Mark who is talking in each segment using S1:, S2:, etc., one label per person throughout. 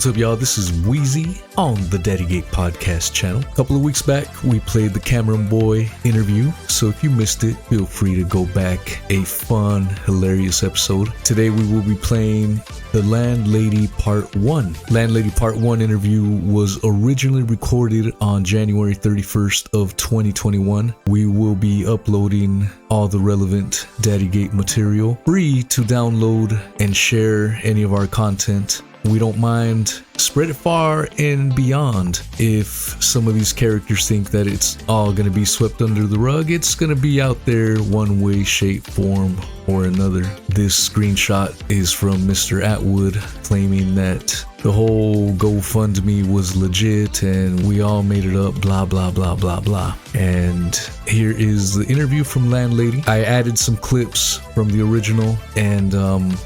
S1: What's up, y'all? This is Wheezy on the DaddyGate podcast channel. A couple of weeks back, we played the Cameron Boy interview, so if you missed it, feel free to go back. A fun, hilarious episode. Today, we will be playing the LandLady Part 1. LandLady Part 1 interview was originally recorded on January 31st of 2021. We will be uploading all the relevant DaddyGate material, free to download and share any of our content. We don't mind. Spread it far and beyond. If some of these characters think that it's all going to be swept under the rug, it's going to be out there one way, shape, form, or another. This screenshot is from Mr. Attwood claiming that the whole Gofundme was legit and we all made it up, blah, blah, blah, blah, blah. And here is the interview from LandLady. I added some clips from the original, and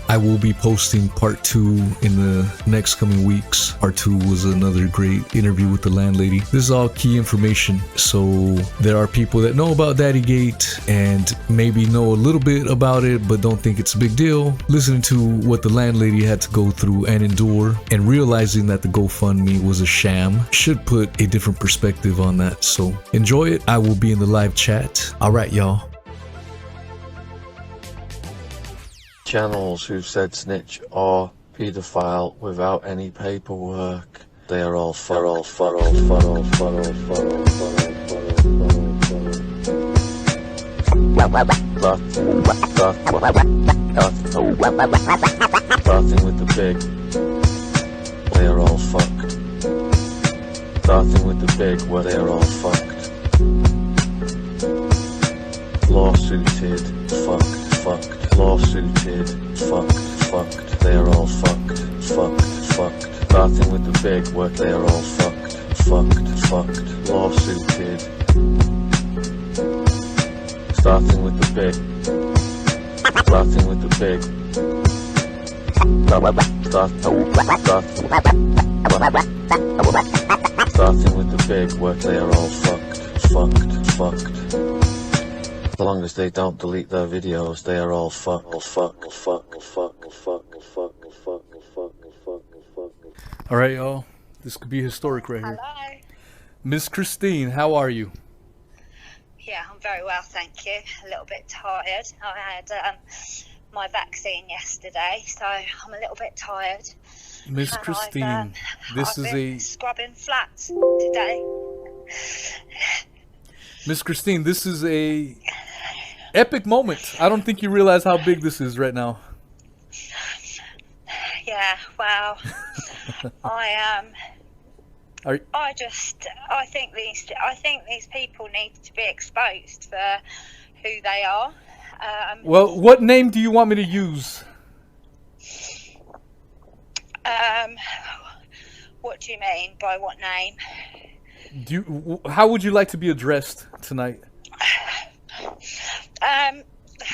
S1: I will be posting part 2 in the next coming weeks. Part 2 was another great interview with the LandLady. This is all key information, so there are people that know about DaddyGate and maybe know a little bit about it but don't think it's a big deal. Listening to what the LandLady had to go through and endure, and realizing that the GoFundMe was a sham, should put a different perspective on that. So enjoy it. I will be in the live chat. Alright, y'all.
S2: Channels who've said snitch or pedophile without any paperwork, they are all starting with the big, they are all fucked. Starting with the big, where they are all fucked. Lawsuited, fucked. Lawsuited, fucked. They are all fucked. Starting with the big, where they are all fucked. Lawsuited. Starting with the big. Starting with the big. Starting with the big, where they are all fucked. As long as they don't delete their videos, they are all fucked.
S1: Alright, y'all. This could be historic right here.
S3: Hello.
S1: Miss Christine, how are you?
S3: Yeah, I'm very well, thank you. A little bit tired. I had my vaccine yesterday, so I'm a little bit tired.
S1: Miss
S3: And
S1: Christine,
S3: I've been scrubbing flats today.
S1: Miss Christine, this is a epic moment. I don't think you realize how big this is right now.
S3: Yeah, well, I think these people need to be exposed for who they are.
S1: Well, what name do you want me to use?
S3: What do you mean by what name?
S1: How would you like to be addressed tonight?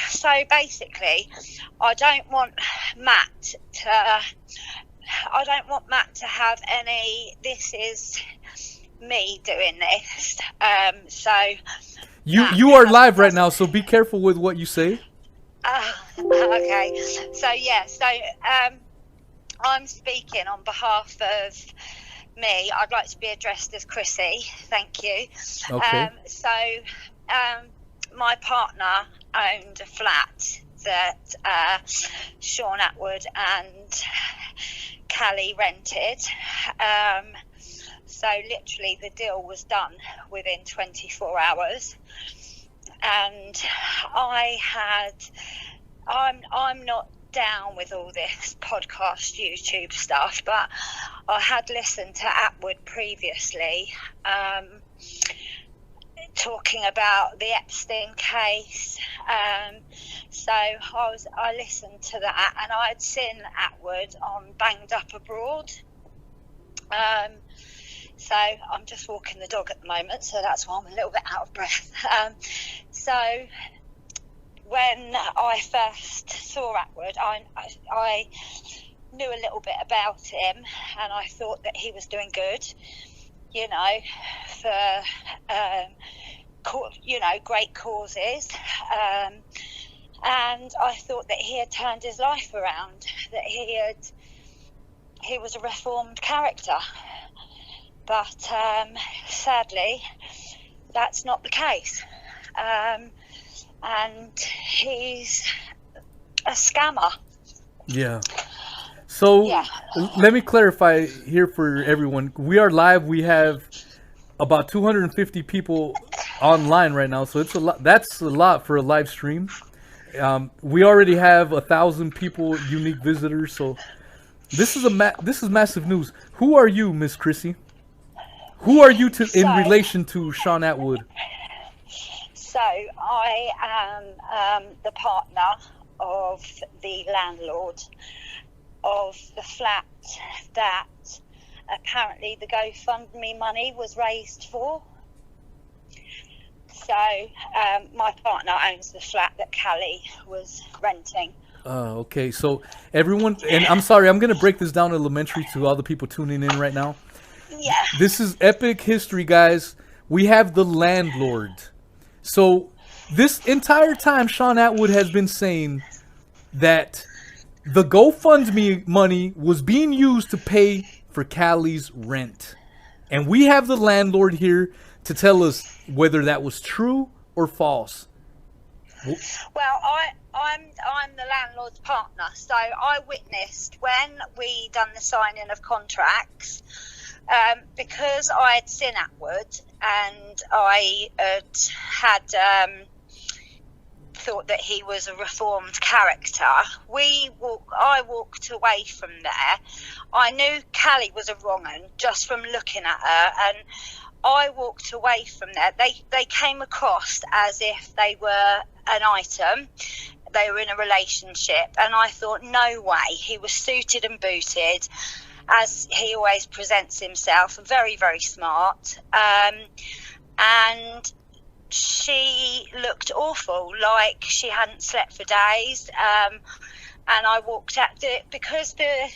S3: So basically, I don't want Matt to have any. This is me doing this. So
S1: you are live right now, so be careful with what you say.
S3: Okay. So yeah. So I'm speaking on behalf of me. I'd like to be addressed as Chrissy. Thank you.
S1: Okay.
S3: My partner owned a flat that Sean Attwood and Callie rented. So literally the deal was done within 24 hours. And I'm not down with all this podcast YouTube stuff, but I had listened to Attwood previously, talking about the Epstein case. So I listened to that, and I had seen Attwood on Banged Up Abroad. So I'm just walking the dog at the moment, so that's why I'm a little bit out of breath. So when I first saw Attwood, I knew a little bit about him, and I thought that he was doing good, you know, for great causes. And I thought that he had turned his life around, that he had he was a reformed character. But sadly, that's not the case. And he's a scammer.
S4: Yeah. So
S3: Yeah.
S4: let me clarify here for everyone. We are live. We have about 250 people online right now, so it's a lot. That's a lot for a live stream. We already have 1,000 people, unique visitors. So this is this is massive news. Who are you, Miss Chrissy? Who are you in relation to Sean Attwood?
S3: So I am the partner of the landlord of the flat that apparently the Gofundme money was raised for. So my partner owns the flat that Callie was renting.
S4: Okay, so everyone, and I'm sorry, I'm going to break this down elementary to all the people tuning in right now.
S3: Yeah.
S4: This is epic history, guys. We have the landlord. So this entire time, Sean Attwood has been saying that the GoFundMe money was being used to pay for Callie's rent. And we have the landlord here to tell us whether that was true or false.
S3: Well, I'm the landlord's partner, so I witnessed when we done the signing of contracts, because I had seen Attwood and I had thought that he was a reformed character. I walked away from there. I knew Callie was a wrong 'un just from looking at her, and I walked away from there. They came across as if they were an item. They were in a relationship, and I thought, no way. He was suited and booted, as he always presents himself, very, very smart. And she looked awful, like she hadn't slept for days. And I walked out because the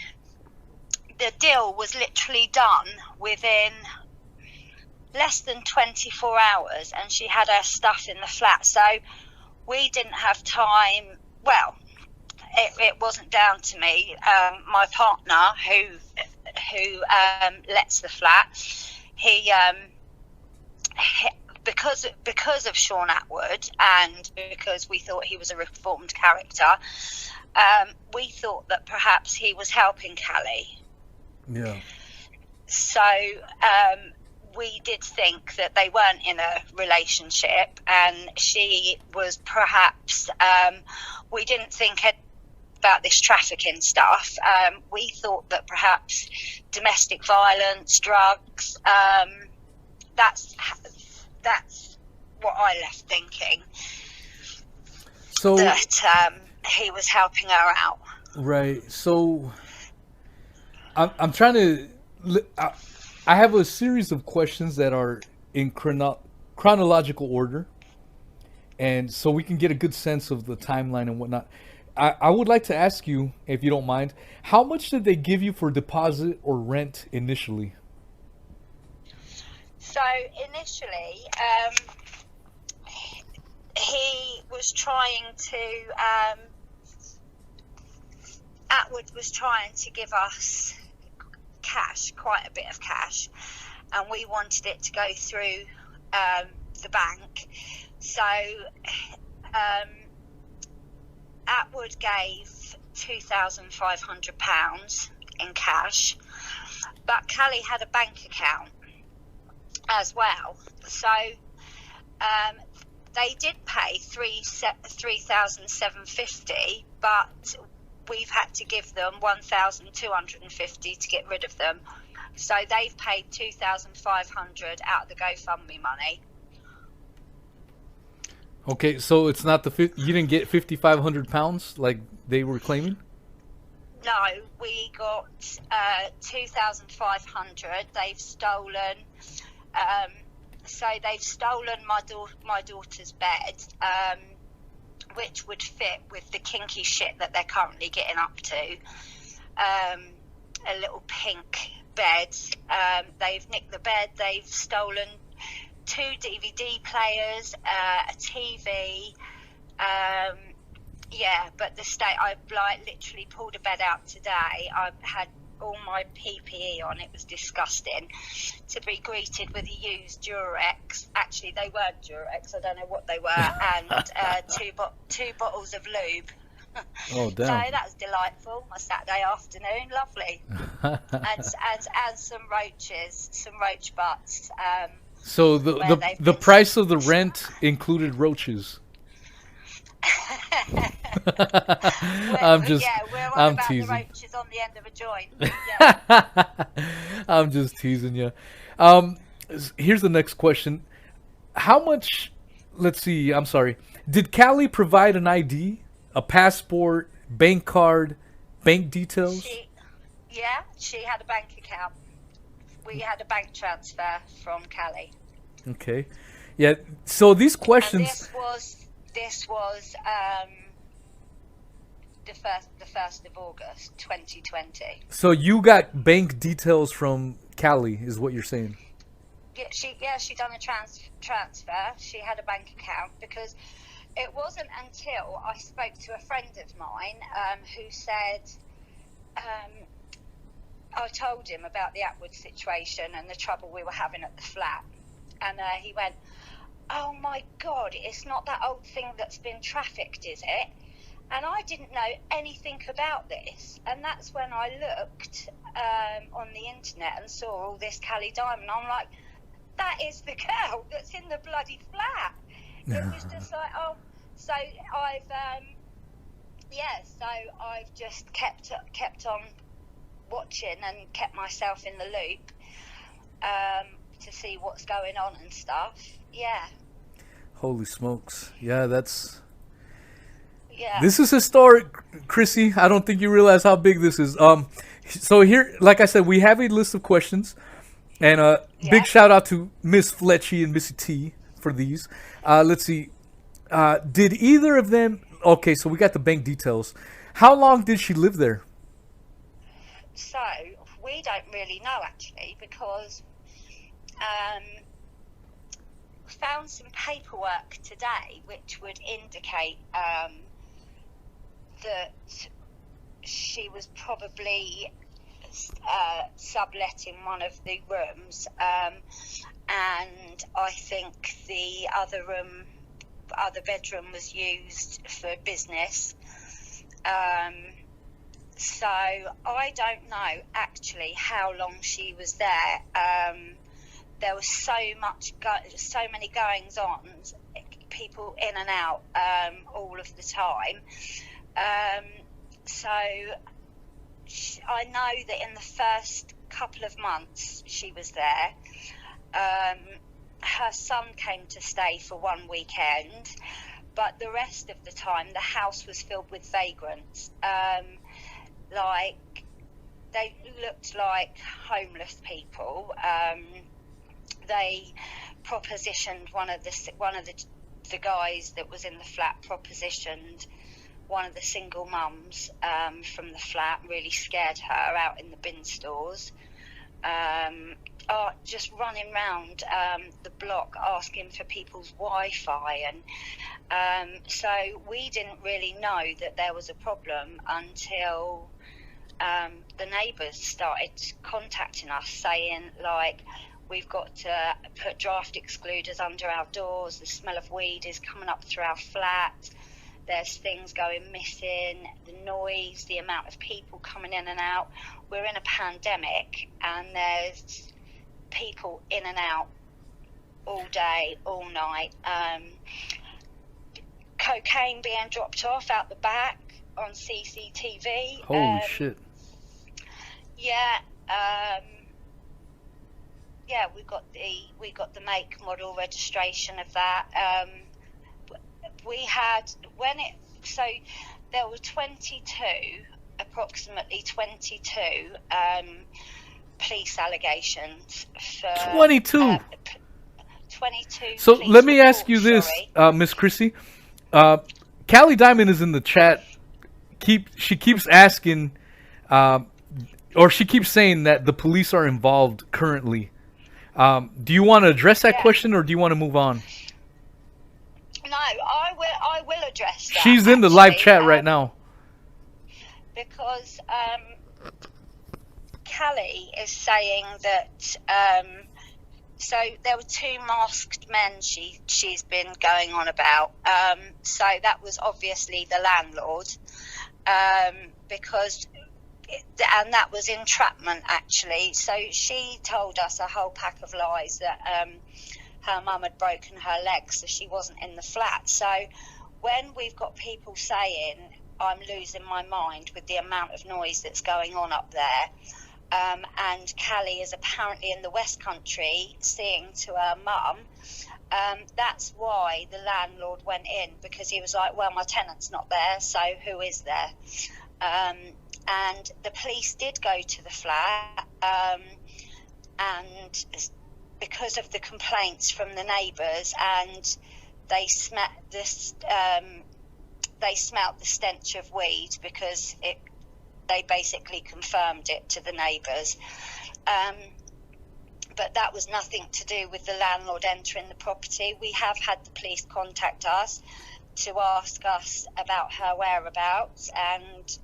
S3: deal was literally done within less than 24 hours, and she had her stuff in the flat, so we didn't have time. Well, it wasn't down to me. My partner, who lets the flat, he because of Sean Attwood, and because we thought he was a reformed character, we thought that perhaps he was helping Callie.
S4: Yeah.
S3: So we did think that they weren't in a relationship, and she was perhaps, we didn't think about this trafficking stuff. We thought that perhaps domestic violence, drugs, that's what I left thinking.
S4: So
S3: that he was helping her out.
S4: Right. So I'm trying to. I have a series of questions that are in chronological order, and so we can get a good sense of the timeline and whatnot. I would like to ask you, if you don't mind, how much did they give you for deposit or rent initially?
S3: So initially, he was trying to, Attwood was trying to give us cash, quite a bit of cash, and we wanted it to go through the bank. So Attwood gave £2,500 in cash, but Callie had a bank account as well. So they did pay $3,750, but we've had to give them $1,250 to get rid of them. So they've paid $2,500 out of the GoFundMe money.
S4: Okay, so it's not you didn't get £5,500 like they were claiming?
S3: No, we got 2,500. They've stolen. So they've stolen my daughter's bed, which would fit with the kinky shit that they're currently getting up to. A little pink bed. They've nicked the bed. They've stolen 2 DVD players, a TV. Yeah, but the state, I literally pulled a bed out today. I had all my PPE on. It was disgusting to be greeted with a used Durex. Actually, they weren't Durex. I don't know what they were, and two bottles of lube.
S4: Oh, damn.
S3: So that was delightful. My Saturday afternoon, lovely. and some roaches, some roach butts.
S4: So the price of the rent included roaches. I'm teasing.
S3: The roaches on the end of a joint. Yeah.
S4: I'm just teasing you. Here's the next question. How much? Let's see. I'm sorry. Did Callie provide an ID, a passport, bank card, bank details?
S3: She had a bank account. We had a bank transfer from Callie.
S4: Okay. Yeah. So these questions.
S3: And this was the 1st of August, 2020.
S4: So you got bank details from Callie, is what you're saying?
S3: Yeah, she done a transfer. She had a bank account, because it wasn't until I spoke to a friend of mine who said, I told him about the Attwood situation and the trouble we were having at the flat, and he went, "Oh my God, it's not that old thing that's been trafficked, is it?" And I didn't know anything about this, and that's when I looked on the internet and saw all this Callie Diamond. I'm like, that is the girl that's in the bloody flat. It was just like, oh, so I've just kept on watching and kept myself in the loop to see what's going on and stuff. Yeah.
S4: Holy smokes. Yeah, that's...
S3: Yeah.
S4: This is historic, Chrissy. I don't think you realize how big this is. So here, like I said, we have a list of questions. And big shout out to Miss Fletchy and Missy T for these. Let's see. Did either of them... Okay, so we got the bank details. How long did she live there?
S3: So, we don't really know, actually, because found some paperwork today which would indicate that she was probably subletting one of the rooms, and I think the other bedroom was used for business. So I don't know actually how long she was there. There was so many goings on, people in and out all of the time. So I know that in the first couple of months she was there. Her son came to stay for one weekend, but the rest of the time the house was filled with vagrants. Like, they looked like homeless people. They propositioned one of the guys that was in the flat propositioned one of the single mums from the flat, really scared her out in the bin stores. Just running round the block asking for people's Wi-Fi, and so we didn't really know that there was a problem until the neighbours started contacting us saying, like, we've got to put draft excluders under our doors, the smell of weed is coming up through our flat, there's things going missing, the noise, the amount of people coming in and out. We're in a pandemic and there's people in and out all day, all night. Cocaine being dropped off out the back on CCTV.
S4: Holy shit.
S3: Yeah. Yeah, we got the make, model, registration of that. We had so there were approximately 22 police allegations for
S4: 22.
S3: 22.
S4: So let me
S3: reports,
S4: ask you this, Miss Chrissy. Callie Diamond is in the chat. She keeps asking, or she keeps saying that the police are involved currently. Do you want to address that question, or do you want to move on?
S3: No, I will address that.
S4: She's in the live chat right now.
S3: Because Callie is saying that so there were 2 masked men she's been going on about. So that was obviously the landlord, because and that was entrapment actually. So she told us a whole pack of lies that her mum had broken her leg, so she wasn't in the flat. So when we've got people saying I'm losing my mind with the amount of noise that's going on up there, and Callie is apparently in the West Country seeing to her mum, that's why the landlord went in, because he was like, well, my tenant's not there, so who is there? And the police did go to the flat, and because of the complaints from the neighbours, and they smelt the stench of weed, because they basically confirmed it to the neighbours. But that was nothing to do with the landlord entering the property. We have had the police contact us to ask us about her whereabouts, and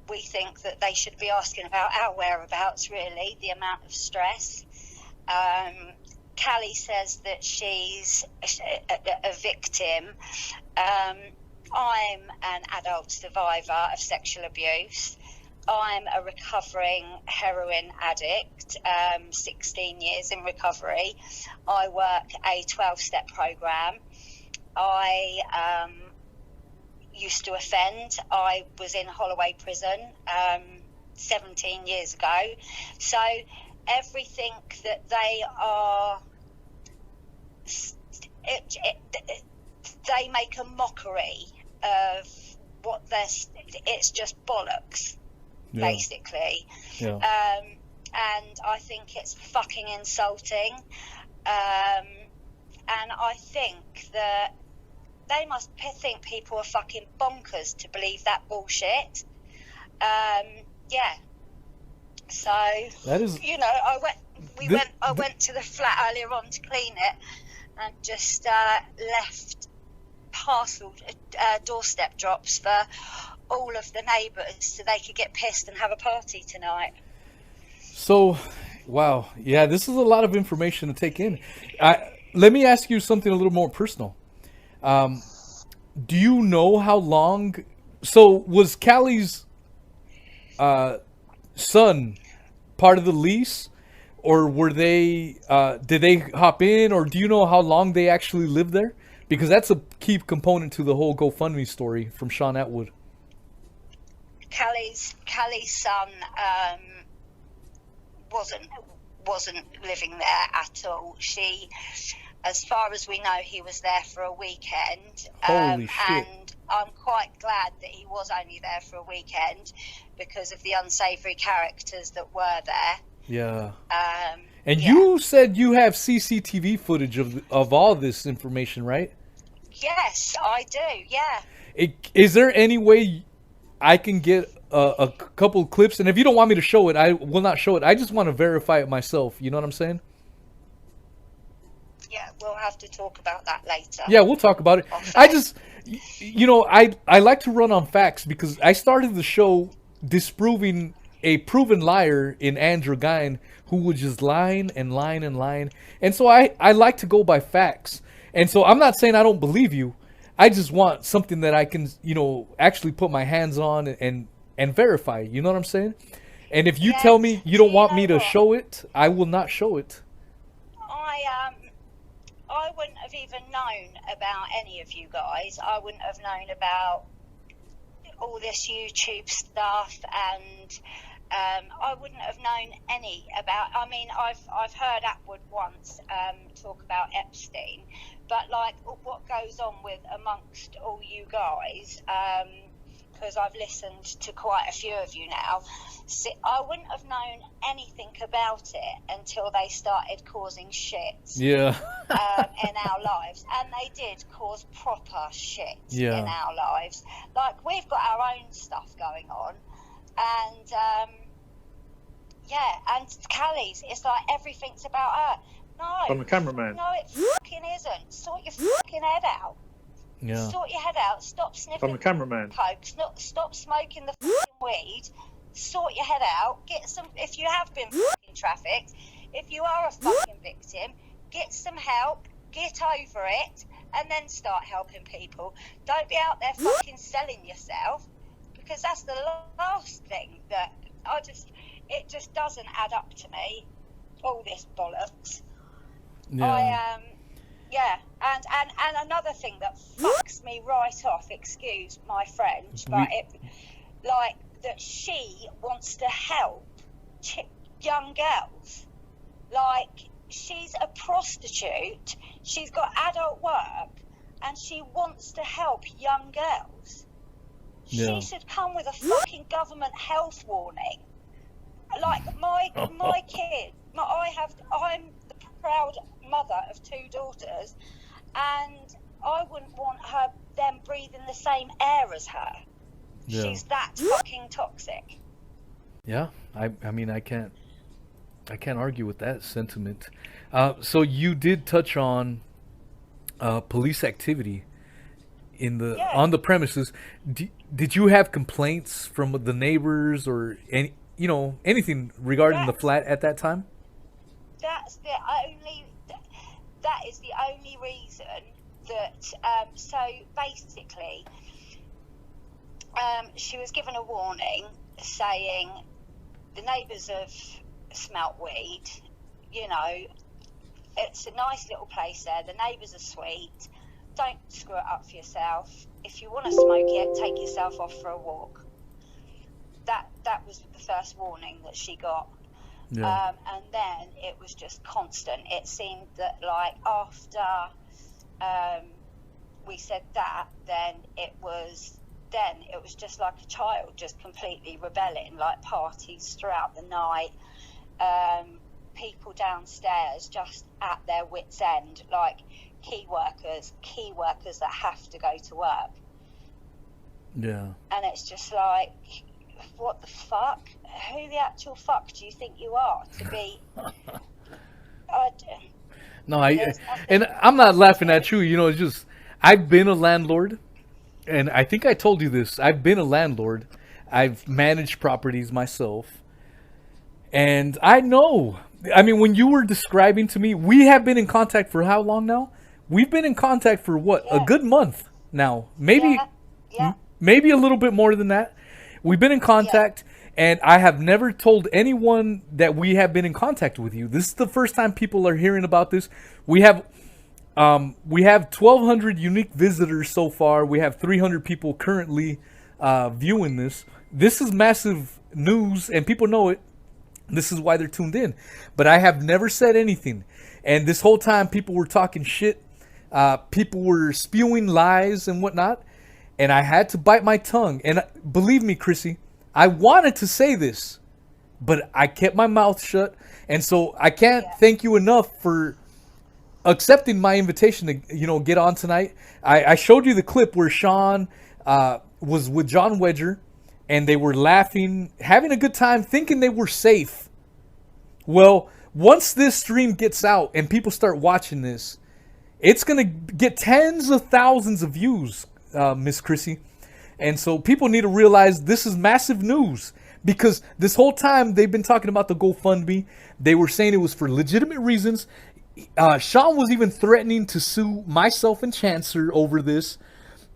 S3: we think that they should be asking about our whereabouts, really, the amount of stress. Callie says that she's a victim. I'm an adult survivor of sexual abuse. I'm a recovering heroin addict, 16 years in recovery. I work a 12-step program. I used to offend. I was in Holloway prison 17 years ago. So everything that they are, they make a mockery of what it's just bollocks, basically.
S4: Yeah.
S3: And I think it's fucking insulting. And I think that they must think people are fucking bonkers to believe that bullshit. Yeah. So
S4: That is,
S3: you know, I went to the flat earlier on to clean it, and just left parcel doorstep drops for all of the neighbours so they could get pissed and have a party tonight.
S4: so, wow, yeah, this is a lot of information to take in. Let me ask you something a little more personal. Do you know how long? So was Callie's son part of the lease, or were they? Did they hop in, or do you know how long they actually lived there? Because that's a key component to the whole GoFundMe story from Sean Attwood.
S3: Callie's son wasn't living there at all. As far as we know, he was there for a weekend.
S4: Holy shit.
S3: And I'm quite glad that he was only there for a weekend because of the unsavoury characters that were there.
S4: Yeah. And you said you have CCTV footage of all this information, right?
S3: Yes, I do, yeah.
S4: Is there any way I can get a couple clips? And if you don't want me to show it, I will not show it. I just want to verify it myself. You know what I'm saying?
S3: Yeah, we'll have to talk about that later.
S4: Yeah, we'll talk about it. I just, I like to run on facts, because I started the show disproving a proven liar in Andrew Guine, who was just lying and lying and lying. And so I like to go by facts. And so I'm not saying I don't believe you. I just want something that I can, actually put my hands on and verify. You know what I'm saying? And if you tell me you don't want me to show it, I will not show it.
S3: I wouldn't have even known about any of you guys. I wouldn't have known about all this YouTube stuff, and I wouldn't have known any about. I mean, I've heard Attwood once talk about Epstein, but like what goes on with amongst all you guys, because I've listened to quite a few of you now. So I wouldn't have known anything about it until they started causing shit.
S4: Yeah.
S3: In our lives, and they did cause proper shit in our lives. Like, we've got our own stuff going on, and and Callie's, it's like everything's about her. No,
S5: I'm a cameraman.
S3: No, it fucking isn't. Sort your fucking head out.
S4: Yeah.
S3: Sort your head out. Stop sniffing.
S5: I'm a cameraman.
S3: Coke. Stop smoking the fucking weed. sort your head out, get some, if you have been fucking trafficked, if you are a fucking victim, get some help, get over it, and then start helping people. Don't be out there fucking selling yourself, because that's the last thing that it just doesn't add up to me, all this bollocks.
S4: Yeah.
S3: And another thing that fucks me right off, excuse my French, but that she wants to help young girls. Like, she's a prostitute, she's got adult work, and she wants to help young girls.
S4: Yeah.
S3: She should come with a fucking government health warning. Like, my kid, I'm the proud mother of 2 daughters, and I wouldn't want them breathing the same air as her.
S4: Yeah.
S3: She's that fucking toxic.
S4: Yeah, I mean, I can't argue with that sentiment. So you did touch on police activity on the premises. Did you have complaints from the neighbors or anything regarding the flat at that time?
S3: That is the only reason that. So basically, she was given a warning saying the neighbours have smelt weed. You know, it's a nice little place there. The neighbours are sweet. Don't screw it up for yourself. If you want to smoke it, take yourself off for a walk. That was the first warning that she got.
S4: Yeah.
S3: And then it was just constant. It seemed that, like, after we said that, then it was just like a child, just completely rebelling, like parties throughout the night, people downstairs just at their wits' end, like key workers that have to go to work.
S4: Yeah.
S3: And it's just like, what the fuck? Who the actual fuck do you think you are to be?
S4: And I'm not laughing at you. You know, it's just I've been a landlord, and I think I told you this. I've been a landlord. I've managed properties myself, and I know. I mean, when you were describing to me, we have been in contact for how long now? We've been in contact for what? Yeah. A good month now. Maybe a little bit more than that. We've been in contact, and I have never told anyone that we have been in contact with you. This is the first time people are hearing about this. We have 1,200 unique visitors so far. We have 300 people currently viewing this. This is massive news, and people know it. This is why they're tuned in. But I have never said anything. And this whole time, people were talking shit. People were spewing lies and whatnot. And I had to bite my tongue. And believe me, Chrissy, I wanted to say this, but I kept my mouth shut. And so I can't thank you enough for accepting my invitation to, get on tonight. I showed you the clip where Sean was with John Wedger, and they were laughing, having a good time, thinking they were safe. Well, once this stream gets out and people start watching this, it's going to get tens of thousands of views, Miss Chrissy. And so people need to realize this is massive news, because this whole time they've been talking about the GoFundMe. They were saying it was for legitimate reasons. Sean was even threatening to sue myself and Chancer over this.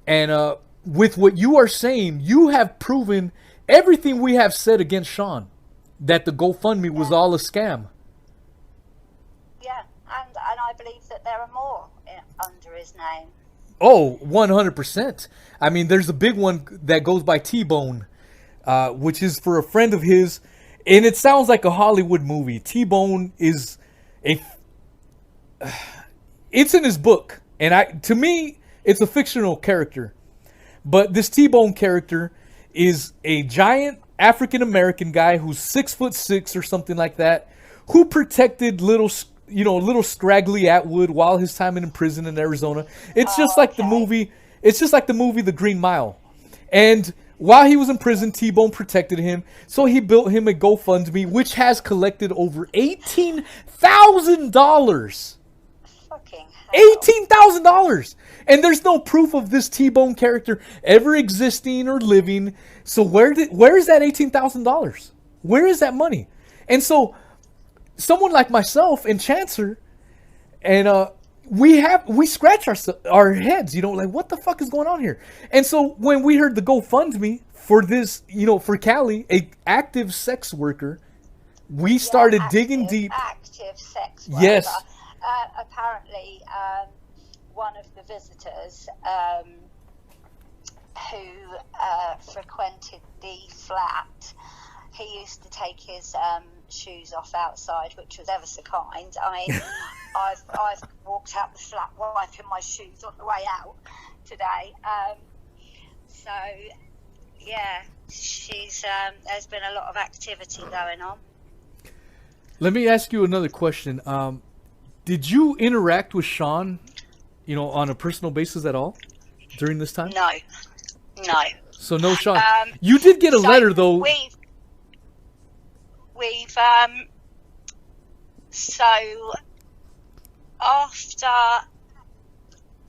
S4: And with what you are saying, you have proven everything we have said against Sean, that the GoFundMe was all a scam.
S3: Yeah, and I believe that there are more under his name.
S4: Oh, 100%. I mean, there's a big one that goes by T-Bone, which is for a friend of his, and it sounds like a Hollywood movie. T-Bone is it's in his book, and to me, it's a fictional character. But this T-Bone character is a giant African-American guy who's 6'6" or something like that, who protected little scraggly Attwood while his time in prison in Arizona. It's just like the movie. It's just like the movie The Green Mile. And while he was in prison, T-Bone protected him. So he built him a GoFundMe, which has collected over $18,000.
S3: Fucking
S4: $18,000, and there's no proof of this T-Bone character ever existing or living. So where is that $18,000? Where is that money? And so someone like myself and Chancer, and we scratch our heads, like, what the fuck is going on here? And so when we heard the GoFundMe for this, for Callie, a active sex worker, we started digging deep.
S3: Active sex worker.
S4: Yes.
S3: Apparently, one of the visitors who frequented the flat, he used to take his shoes off outside, which was ever so kind. I mean, I've walked out the flat wiping my shoes on the way out today. So yeah, there's been a lot of activity going on.
S4: Let me ask you another question. Did you interact with Sean, on a personal basis at all during this time?
S3: No.
S4: So no Sean. You did get a letter though.
S3: We've so after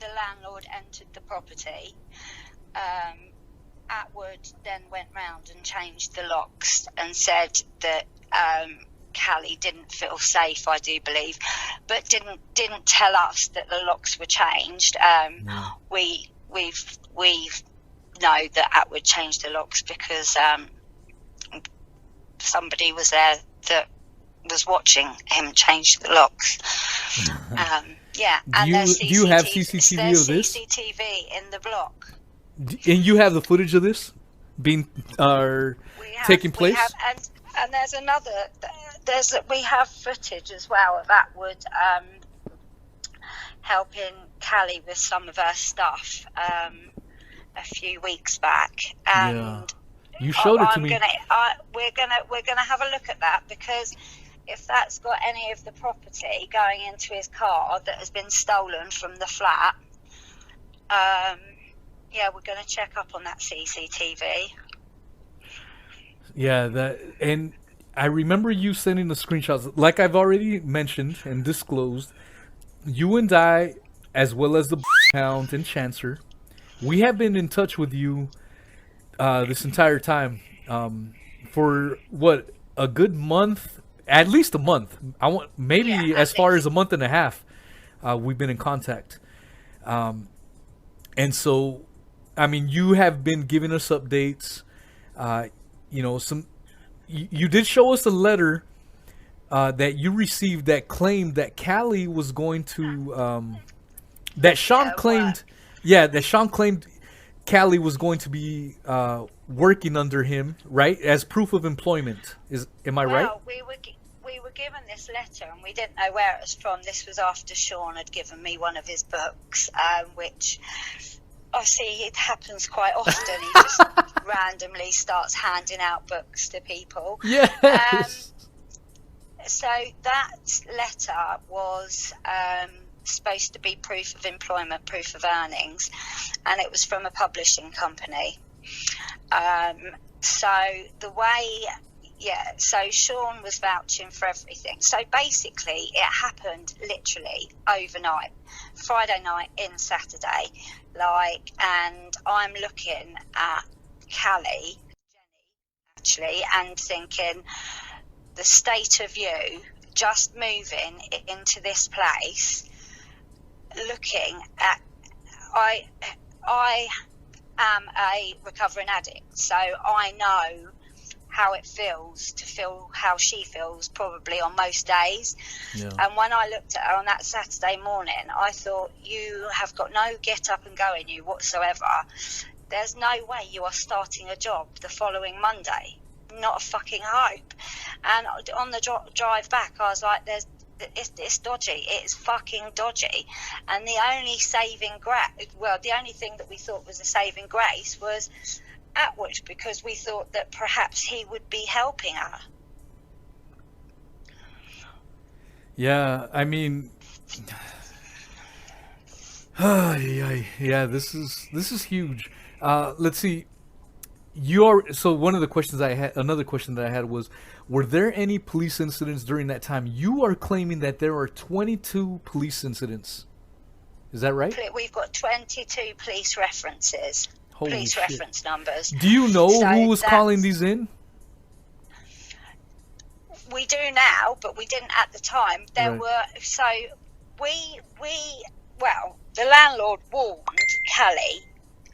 S3: the landlord entered the property, Attwood then went round and changed the locks and said that Callie didn't feel safe, I do believe, but didn't tell us that the locks were changed.
S4: No.
S3: We know that Attwood changed the locks because somebody was there that was watching him change the locks. Yeah, and
S4: do you have CCTV of this?
S3: CCTV in the block.
S4: And you have the footage of this being taking place?
S3: We have, and there's another. We have footage as well of Attwood helping Callie with some of her stuff a few weeks back, and
S4: yeah. You showed it to me.
S3: We're gonna have a look at that, because if that's got any of the property going into his car that has been stolen from the flat, yeah, we're gonna check up on that CCTV.
S4: Yeah, and I remember you sending the screenshots. Like I've already mentioned and disclosed, you and I, as well as the Hound and Chancer, we have been in touch with you this entire time, for what, a good month, at least a month. Maybe as far as a month and a half. We've been in contact, and so, I mean, you have been giving us updates. You did show us a letter that you received that claimed that Callie was going to that Sean claimed. Yeah, that Sean claimed Callie was going to be working under him, right, as proof of employment. Am I right?
S3: Well, we were given this letter and we didn't know where it was from. This was after Sean had given me one of his books, which obviously it happens quite often. He just randomly starts handing out books to people.
S4: Yes.
S3: So that letter was supposed to be proof of employment, proof of earnings, and it was from a publishing company. So Sean was vouching for everything. So basically it happened literally overnight, Friday night in Saturday, and I'm looking at Callie, Jenny, actually, and thinking, the state of you just moving into this place, looking at, I am a recovering addict, so I know how it feels to feel how she feels probably on most days. Yeah. And when I looked at her on that Saturday morning, I thought, you have got no get up and go in you whatsoever. There's no way you are starting a job the following Monday. Not a fucking hope. And on the drive back, I was like, it's dodgy. It's fucking dodgy. And the only the only thing that we thought was a saving grace was Attwood, because we thought that perhaps he would be helping her.
S4: Yeah, I mean, yeah, this is huge. Let's see. So another question that I had was, were there any police incidents during that time? You are claiming that there are 22 police incidents Is that right?
S3: We've got 22 police references.
S4: Holy
S3: police
S4: shit.
S3: reference numbers.
S4: Do you know
S3: So
S4: who was
S3: that's-
S4: calling these in?
S3: We do now, but we didn't at the time. There
S4: Right.
S3: were the landlord warned Callie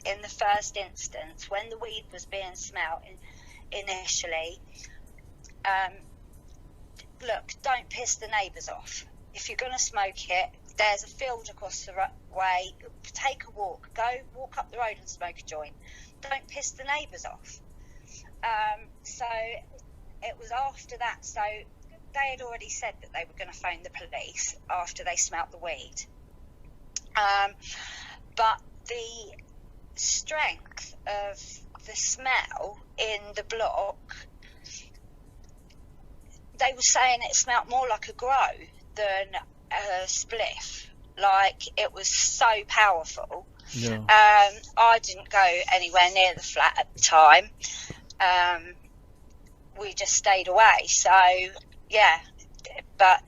S3: in the first instance when the weed was being smelt initially. Look, don't piss the neighbours off. If you're going to smoke it, there's a field across the way. Take a walk. Go walk up the road and smoke a joint. Don't piss the neighbours off. So it was after that. So they had already said that they were going to phone the police after they smelt the weed. But the strength of the smell in the block, they were saying it smelt more like a grow than a spliff. Like, it was so powerful.
S4: Yeah.
S3: I didn't go anywhere near the flat at the time. We just stayed away. So, yeah. But,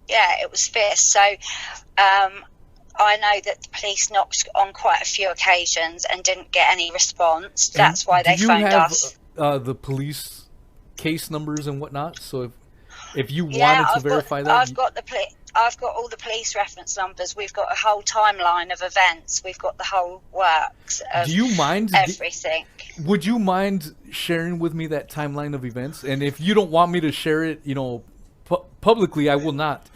S3: yeah, it was fierce. So, I know that the police knocked on quite a few occasions and didn't get any response. That's why they phoned us.
S4: The police case numbers and whatnot? So if you wanted to verify that,
S3: I've got all the police reference numbers. We've got a whole timeline of events. We've got the whole works of
S4: do you mind
S3: everything.
S4: Would you mind sharing with me that timeline of events? And if you don't want me to share it, publicly, I will not.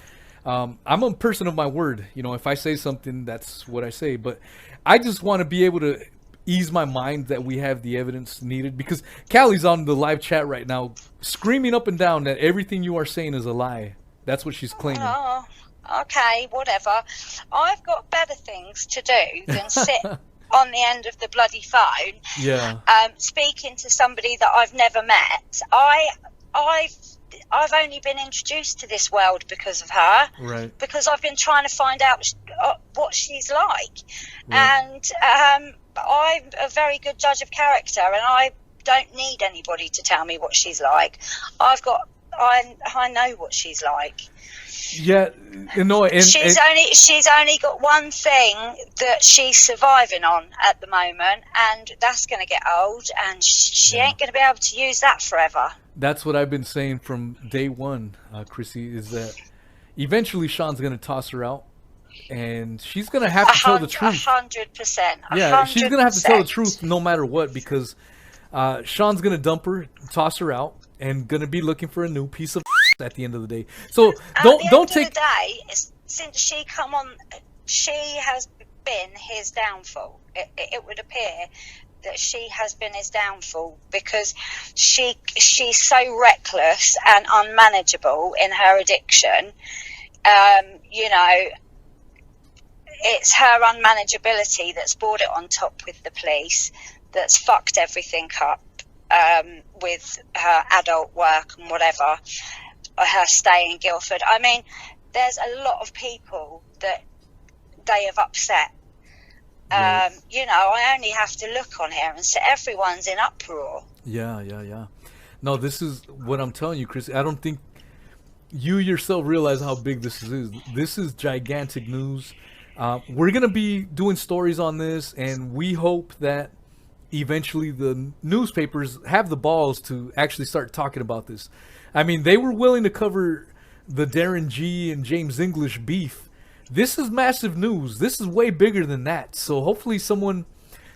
S4: I'm a person of my word. If I say something, that's what I say. But I just want to be able to ease my mind that we have the evidence needed, because Callie's on the live chat right now screaming up and down that everything you are saying is a lie. That's what she's claiming.
S3: Oh, okay, whatever. I've got better things to do than sit on the end of the bloody phone.
S4: Yeah.
S3: Speaking to somebody that I've never met. I've only been introduced to this world because of her.
S4: Right.
S3: Because I've been trying to find out what she's like.
S4: Right.
S3: And I'm a very good judge of character, and I don't need anybody to tell me what she's like. I know what she's like.
S4: Yeah, and
S3: she's only got one thing that she's surviving on at the moment, and that's going to get old, and she ain't going to be able to use that forever.
S4: That's what I've been saying from day one, Chrissy, is that eventually Sean's going to toss her out, and she's going to have to tell the truth.
S3: 100%.
S4: Yeah, she's going to have to tell the truth no matter what, because Sean's going to dump her, toss her out, and going to be looking for a new piece of at the end of the day. So don't take.
S3: At the end of the day, since she come on, she has been his downfall. It would appear that she has been his downfall, because she's so reckless and unmanageable in her addiction. It's her unmanageability that's brought it on top with the police, that's fucked everything up, with her adult work and whatever, her stay in Guildford. I mean, there's a lot of people that they have upset.
S4: Right.
S3: I only have to look on here and say everyone's in uproar.
S4: Yeah. No, this is what I'm telling you, Chris. I don't think you yourself realize how big this is. This is gigantic news. We're going to be doing stories on this, and we hope that eventually the newspapers have the balls to actually start talking about this. I mean, they were willing to cover the Darren G and James English beef. This is massive news. This is way bigger than that. So hopefully someone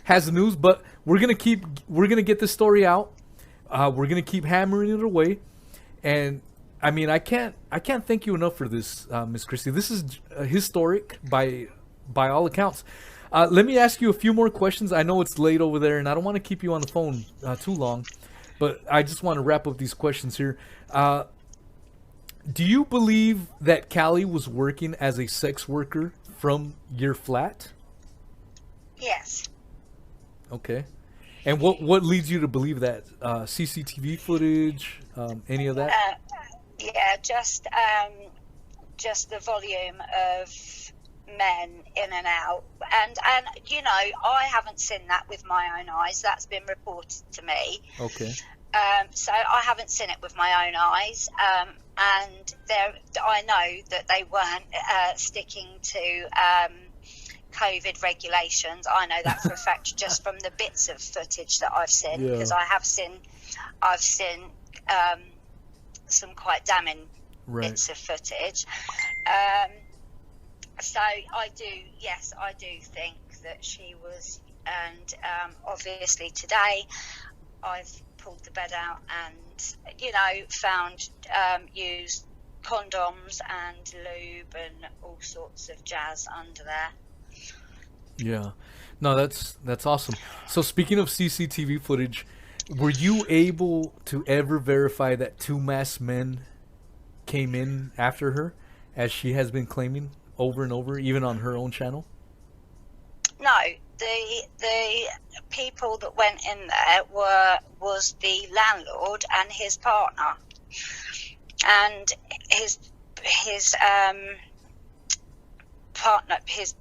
S4: has the news, but we're going to get this story out. We're going to keep hammering it away. And I mean, I can't thank you enough for this, Miss Chrissy. This is historic by all accounts. Let me ask you a few more questions. I know it's late over there, and I don't want to keep you on the phone too long, but I just want to wrap up these questions here. Do you believe that Callie was working as a sex worker from your flat?
S3: Yes.
S4: Okay. And what leads you to believe that? CCTV footage, any of that?
S3: Yeah, just the volume of men in and out, and I haven't seen that with my own eyes. That's been reported to me.
S4: Okay.
S3: So I haven't seen it with my own eyes, and I know that they weren't sticking to COVID regulations. I know that for a fact just from the bits of footage that I've seen, because I've seen some quite damning bits of footage. So I do think that she was, and obviously today I've pulled the bed out and found used condoms and lube and all sorts of jazz under there.
S4: Yeah, no, that's awesome. So speaking of CCTV footage, were you able to ever verify that 2 masked men came in after her, as she has been claiming over and over, even on her own channel?
S3: No, the people that went in there was the landlord and his partner, and his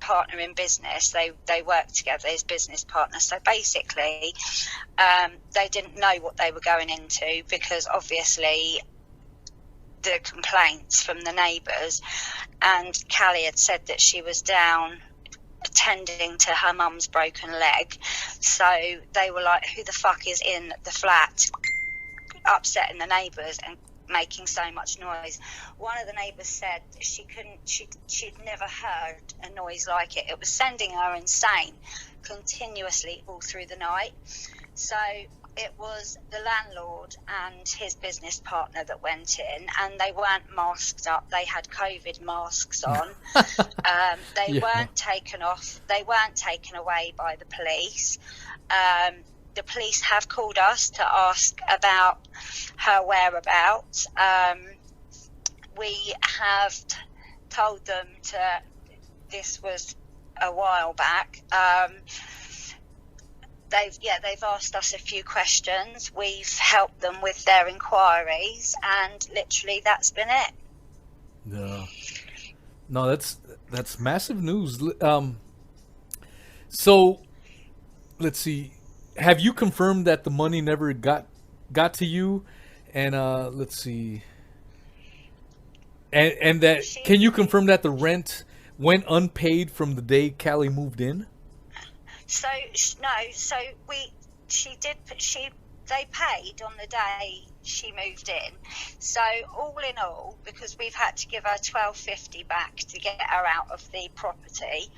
S3: partner in business. They worked together, his business partner. So basically, they didn't know what they were going into, because obviously the complaints from the neighbours, and Callie had said that she was down attending to her mum's broken leg. So they were like, who the fuck is in the flat upsetting the neighbours and making so much noise? One of the neighbours said she'd never heard a noise like it. It was sending her insane continuously all through the night. So it was the landlord and his business partner that went in, and they weren't masked up. They had COVID masks on. They weren't taken off. They weren't taken away by the police. The police have called us to ask about her whereabouts. We have told them this was a while back. They've asked us a few questions. We've helped them with their inquiries, and literally that's been it.
S4: No, that's massive news. So let's see. Have you confirmed that the money never got to you? And let's see. And that, can you confirm that the rent went unpaid from the day Callie moved in?
S3: So they paid on the day she moved in. So all in all, because we've had to give her $12.50 back to get her out of the property,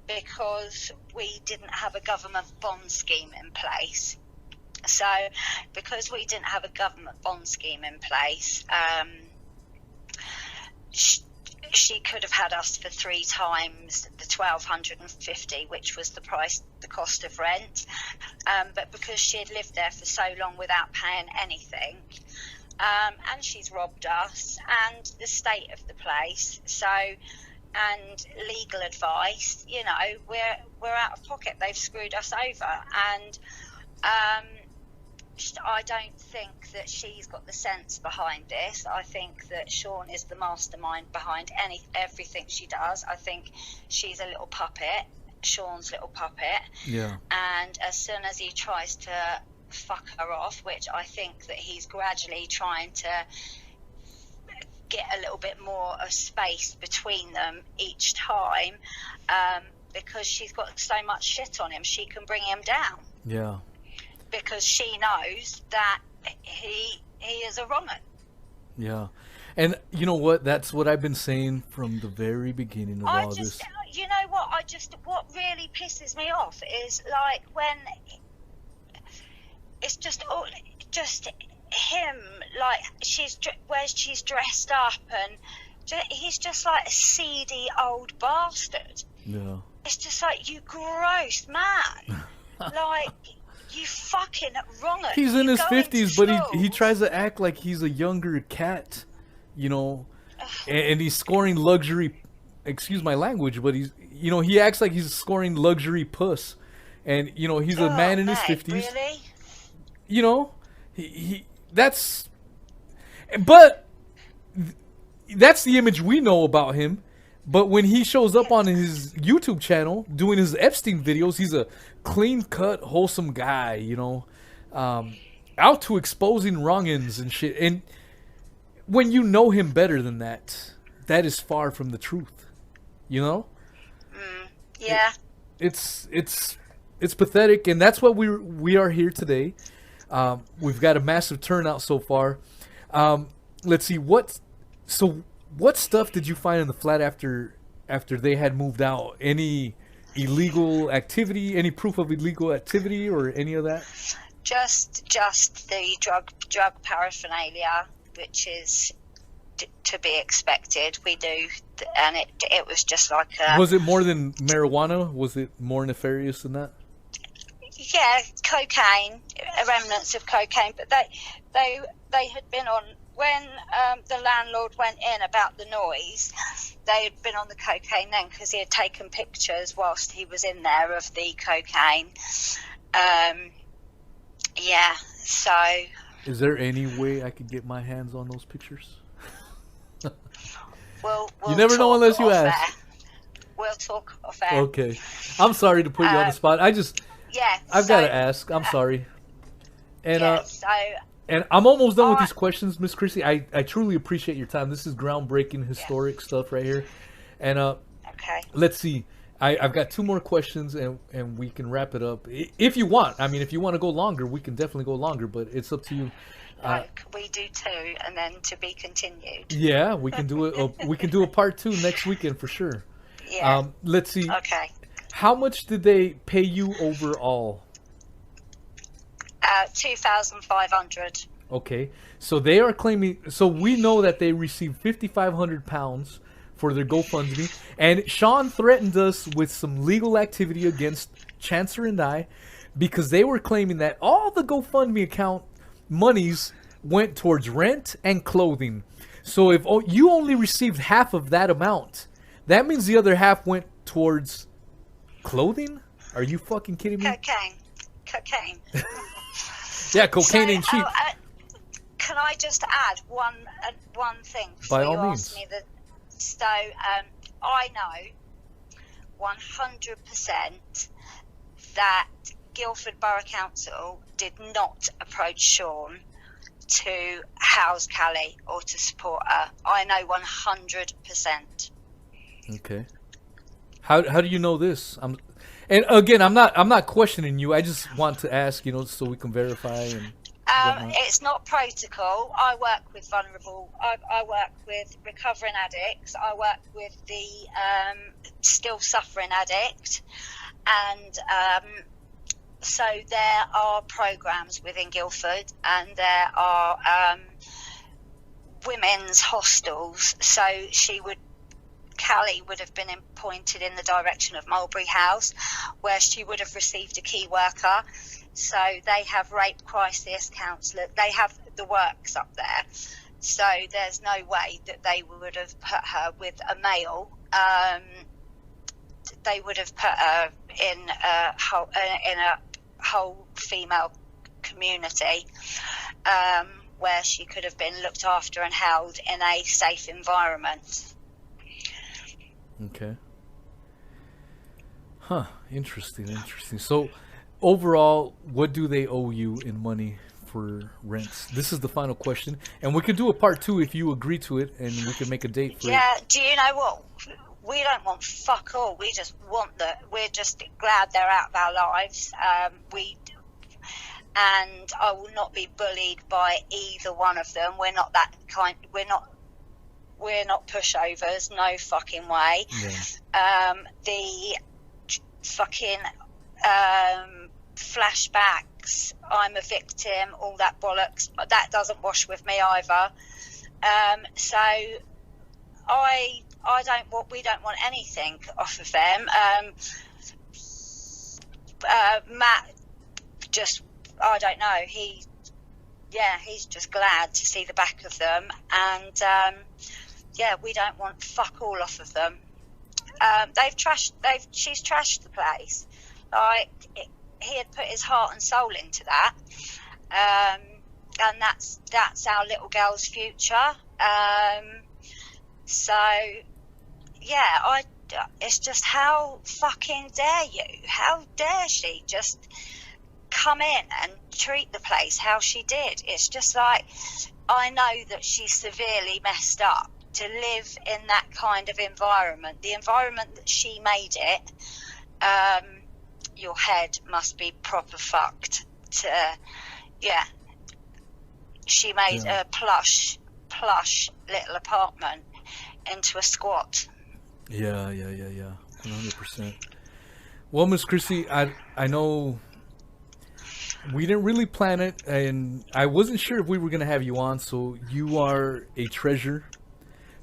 S3: because we didn't have a government bond scheme in place. So because we didn't have a government bond scheme in place, she could have had us for 3 times the $1,250, which was the cost of rent. But because she had lived there for so long without paying anything, and she's robbed us, and the state of the place, and legal advice, we're out of pocket. They've screwed us over, and I don't think that she's got the sense behind this. I think that Sean is the mastermind behind everything she does. I think she's a little puppet, Sean's little puppet. Yeah. And as soon as he tries to fuck her off, which I think that he's gradually trying to get a little bit more of space between them each time, because she's got so much shit on him, she can bring him down.
S4: Yeah.
S3: Because she knows that he is a wrong'un.
S4: Yeah. And you know what? That's what I've been saying from the very beginning of all this.
S3: You know what? What really pisses me off is like when it's just him, like where she's dressed up, and he's just like a seedy old bastard.
S4: Yeah.
S3: It's just like, you gross man. Like, you fucking wrong'un.
S4: He's in his 50s, but he tries to act like he's a younger cat, and he's scoring luxury, excuse my language, but he's, he acts like he's scoring luxury puss. And, he's a man in his 50s.
S3: Really?
S4: That's the image we know about him. But when he shows up on his YouTube channel doing his Epstein videos, he's a clean-cut, wholesome guy, out to exposing wrong'uns and shit. And when you know him better than that, that is far from the truth. You know?
S3: Yeah.
S4: It's pathetic, and that's what we are here today. We've got a massive turnout so far. Let's see what stuff did you find in the flat after they had moved out? Any illegal activity? Any proof of illegal activity or any of that?
S3: Just the drug paraphernalia, which is to be expected. We do, and it was just like
S4: Was it more than marijuana? Was it more nefarious than that?
S3: Yeah, cocaine, remnants of cocaine. But they had been on when the landlord went in about the noise. They had been on the cocaine then because he had taken pictures whilst he was in there of the cocaine. Yeah, so.
S4: Is there any way I could get my hands on those pictures?
S3: We'll
S4: you never know unless you ask.
S3: Air. We'll talk off air.
S4: Okay. I'm sorry to put you on the spot. I've got to ask. I'm sorry. And and I'm almost done with these questions, Miss Chrissy. I truly appreciate your time. This is groundbreaking, historic stuff right here. And
S3: okay.
S4: Let's see. I've got 2 more questions, and we can wrap it up if you want. I mean, if you want to go longer, we can definitely go longer, but it's up to you.
S3: We do 2, and then to be continued.
S4: Yeah, we can do it. We can do a part 2 next weekend for sure.
S3: Yeah.
S4: Let's see.
S3: Okay.
S4: How much did they pay you overall?
S3: 2,500.
S4: Okay, so they are claiming. So we know that they received £5,500 for their GoFundMe, and Sean threatened us with some legal activity against Chancer and I, because they were claiming that all the GoFundMe account monies went towards rent and clothing. So if you only received half of that amount, that means the other half went towards clothing? Are you fucking kidding me?
S3: Cocaine.
S4: Yeah, cocaine ain't cheap.
S3: Can I just add one thing?
S4: By all means.
S3: So I know 100% that Guildford Borough Council did not approach Sean to house Callie or to support her. I know 100%.
S4: Okay. How do you know this? And again, I'm not questioning you. I just want to ask, so we can verify and.
S3: It's not protocol. I work with vulnerable. I work with recovering addicts. I work with the still suffering addict, and so there are programs within Guildford, and there are women's hostels. So Callie would have been appointed in the direction of Mulberry House, where she would have received a key worker. So they have rape crisis counsellor. They have the works up there. So there's no way that they would have put her with a male. They would have put her in a whole female community, where she could have been looked after and held in a safe environment.
S4: Okay. Huh. Interesting. So, overall, what do they owe you in money for rents? This is the final question, and we could do a part 2 if you agree to it, and we can make a date for it.
S3: Yeah. Do you know what? We don't want fuck all. We just want we're just glad they're out of our lives. And I will not be bullied by either one of them. We're not that kind. We're not pushovers, no fucking way. Yeah. The fucking flashbacks, I'm a victim, all that bollocks, that doesn't wash with me either. So we don't want anything off of them. Matt just, I don't know, he's just glad to see the back of them, and we don't want fuck all off of them. She's trashed the place. Like, he had put his heart and soul into that, and that's our little girl's future. So yeah, it's just, how fucking dare you? How dare she just come in and treat the place how she did? It's just like, I know that she's severely messed up to live in that kind of environment. The environment that she made it, your head must be proper fucked. Yeah. She made a plush little apartment into a squat.
S4: Yeah. 100%. Well, Miss Chrissy, I know we didn't really plan it, and I wasn't sure if we were going to have you on, so you are a treasure.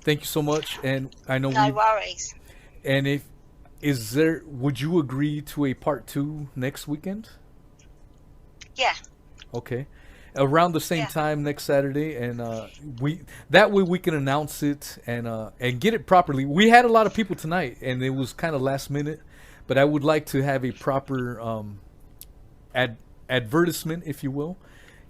S4: Thank you so much, and I know
S3: No worries.
S4: And would you agree to a part 2 next weekend?
S3: Yeah.
S4: Okay. Around the same time next Saturday, and that way we can announce it and get it properly. We had a lot of people tonight, and it was kind of last minute, but I would like to have a proper advertisement, if you will,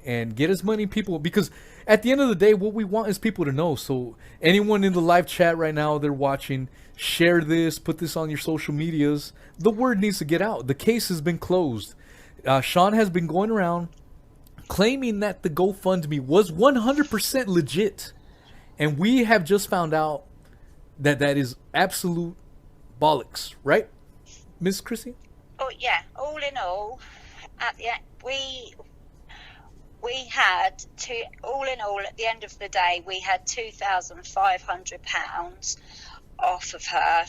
S4: and get as many people, because at the end of the day, what we want is people to know. So anyone in the live chat right now, they're watching, share this, put this on your social medias. The word needs to get out. The case has been closed. Sean has been going around claiming that the GoFundMe was 100% legit, and we have just found out that is absolute bollocks, right, Miss Chrissy?
S3: Oh yeah. All in all, at the end, we had all in all, at the end of the day, we had £2,500 off of her,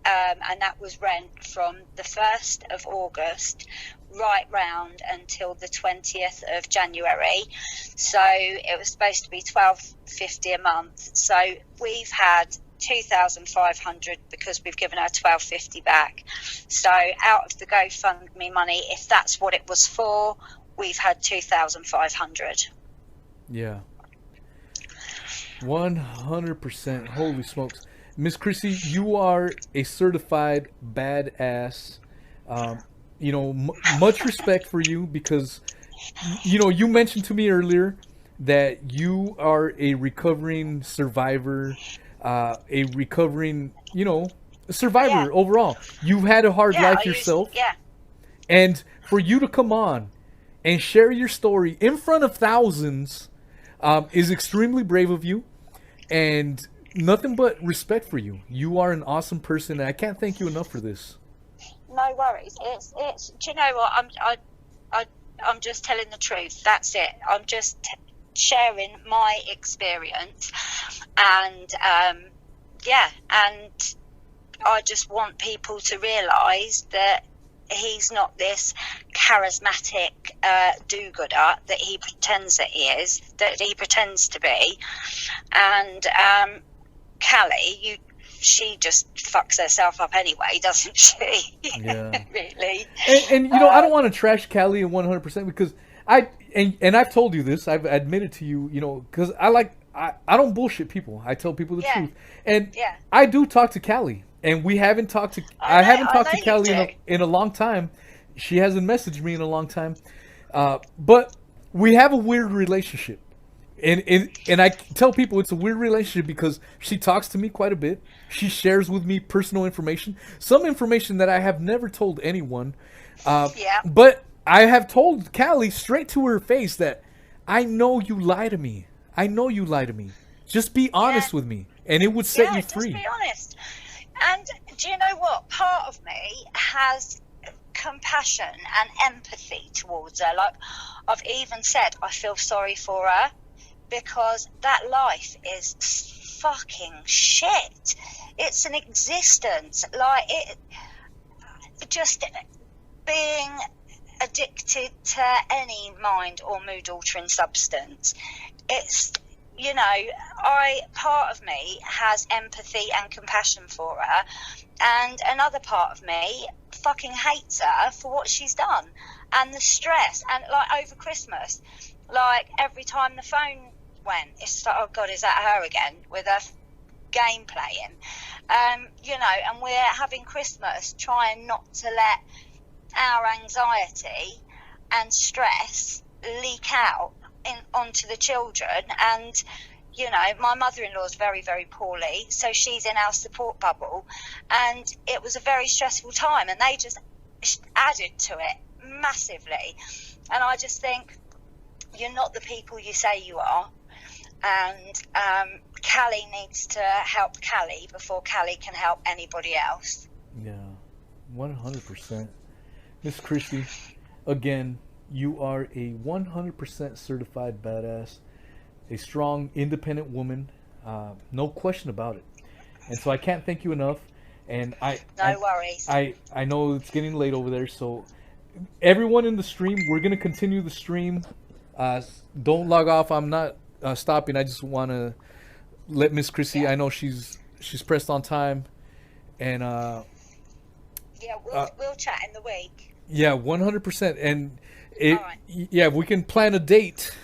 S3: and that was rent from the 1st of August right round until the 20th of January. So it was supposed to be $1,250 a month. So we've had 2,500 because we've given her 1,250 back. So out of the GoFundMe money, if that's what it was for, we've had 2,500.
S4: Yeah. 100%. Holy smokes. Miss Chrissy, you are a certified badass. Much respect for you, because, you mentioned to me earlier that you are a recovering survivor, a recovering, survivor overall. You've had a hard life yourself. And for you to come on and share your story in front of thousands is extremely brave of you, and nothing but respect for you. You are an awesome person, and I can't thank you enough for this.
S3: No worries. It's. Do you know what? I'm just telling the truth. That's it. I'm just sharing my experience, and and I just want people to realise that he's not this charismatic do-gooder that he pretends that he is, that he pretends to be. And Callie, she just fucks herself up anyway, doesn't she?
S4: Yeah.
S3: Really.
S4: And I don't want to trash Callie in 100%, because I've told you this, I've admitted to you, because I don't bullshit people. I tell people the truth. And I do talk to Callie. And we haven't talked to. I haven't talked to Callie in a long time. She hasn't messaged me in a long time. But we have a weird relationship, and I tell people it's a weird relationship because she talks to me quite a bit. She shares with me personal information, some information that I have never told anyone. But I have told Callie straight to her face that I know you lie to me. I know you lie to me. Just be honest with me, and it would set you free.
S3: Just be honest. And do you know what? Part of me has compassion and empathy towards her. Like, I've even said I feel sorry for her, because that life is fucking shit. It's an existence. Like, it just being addicted to any mind or mood altering substance. It's, part of me has empathy and compassion for her, and another part of me fucking hates her for what she's done, and the stress. And like over Christmas, like every time the phone went, it's like, oh God, is that her again with her game playing? And we're having Christmas trying not to let our anxiety and stress leak out onto the children. And my mother-in-law is very, very poorly, so she's in our support bubble, and it was a very stressful time, and they just added to it massively. And I just think, you're not the people you say you are. and Callie needs to help Callie before Callie can help anybody else.
S4: Yeah, 100%. Miss Chrissy, again, you are a 100% certified badass, a strong, independent woman, no question about it. And so I can't thank you enough. And
S3: No worries.
S4: I know it's getting late over there, so everyone in the stream, we're gonna continue the stream. Don't log off. I'm not stopping. I just want to let Miss Chrissy.
S3: Yeah.
S4: I know she's pressed on time, and
S3: yeah, we'll chat in the week.
S4: yeah, 100%. And
S3: Alright.
S4: yeah, if we can plan a date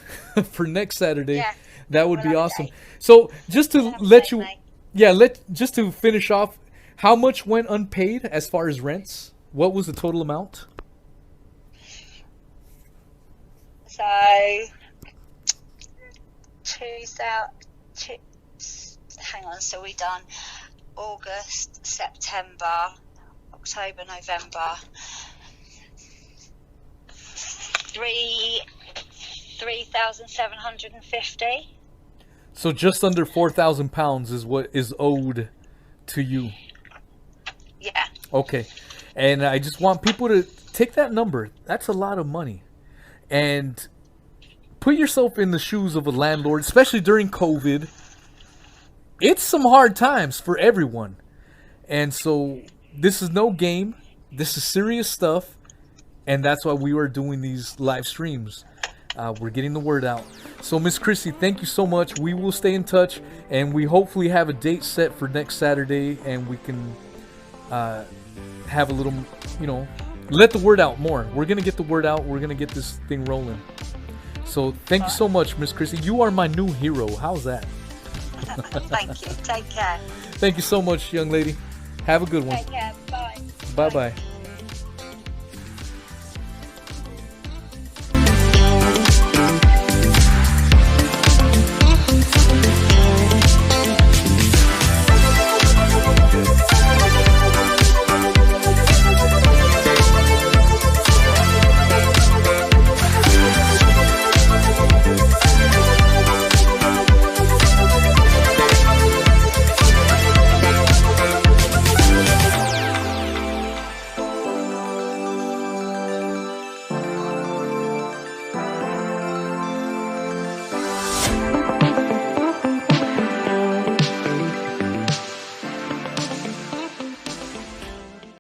S4: for next Saturday,
S3: Yeah,
S4: that would
S3: we'll
S4: be
S3: have a
S4: awesome.
S3: date.
S4: So just to
S3: We'll have a
S4: let
S3: date,
S4: you,
S3: mate.
S4: yeah, just to finish off, how much went unpaid as far as rents? What was the total amount?
S3: So, 2000. Hang on. So we done August, September, October, November. 3,750.
S4: So just under £4,000 is what is owed to you.
S3: Yeah.
S4: Okay. And I just want people to take that number. That's a lot of money. And put yourself in the shoes of a landlord, especially during COVID. It's some hard times for everyone. And so this is no game. This is serious stuff. And that's why we are doing these live streams. We're getting the word out. So, Miss Chrissy, thank you so much. We will stay in touch, and we hopefully have a date set for next Saturday, and we can have a little, let the word out more. We're going to get the word out. We're going to get this thing rolling. So, thank you so much, Miss Chrissy. You are my new hero. How's that?
S3: Thank you. Take care.
S4: Thank you so much, young lady. Have a good one.
S3: Take care. Bye.
S4: Bye-bye.